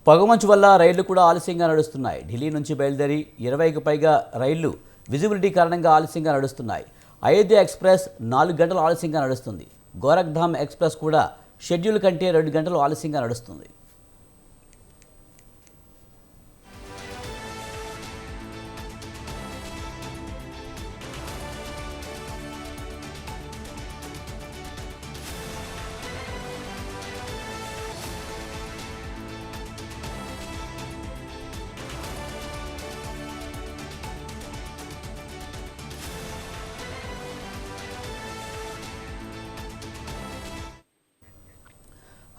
పొగమంచు వల్ల రైళ్లు కూడా ఆలస్యంగా నడుస్తున్నాయి. ఢిల్లీ నుంచి బయలుదేరి 20కి పైగా రైళ్లు విజిబిలిటీ కారణంగా ఆలస్యంగా నడుస్తున్నాయి. అయోధ్య ఎక్స్ప్రెస్ 4 గంటలు ఆలస్యంగా నడుస్తుంది. గోరఖ్ధామ్ ఎక్స్ప్రెస్ కూడా షెడ్యూల్ కంటే 2 గంటలు ఆలస్యంగా నడుస్తుంది.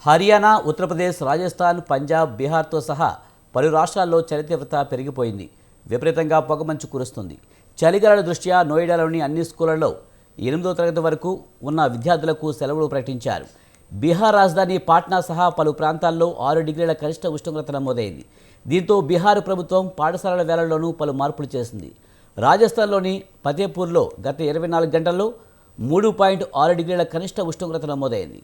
హర్యానా, ఉత్తరప్రదేశ్, రాజస్థాన్, పంజాబ్, బీహార్తో సహా పలు రాష్ట్రాల్లో చలి తీవ్రత పెరిగిపోయింది. విపరీతంగా పొగమంచు కురుస్తుంది. చలిగాలుల దృష్ట్యా నోయిడాలోని అన్ని స్కూళ్లలో 8వ తరగతి వరకు ఉన్న విద్యార్థులకు సెలవులు ప్రకటించారు. బీహార్ రాజధాని పాట్నా సహా పలు ప్రాంతాల్లో 6 డిగ్రీల కనిష్ట ఉష్ణోగ్రత నమోదైంది. దీంతో బీహార్ ప్రభుత్వం పాఠశాలల వేళల్లోనూ పలు మార్పులు చేసింది. రాజస్థాన్లోని ఫతేపూర్లో గత 24 గంటల్లో 3.6 డిగ్రీల కనిష్ట ఉష్ణోగ్రత నమోదైంది.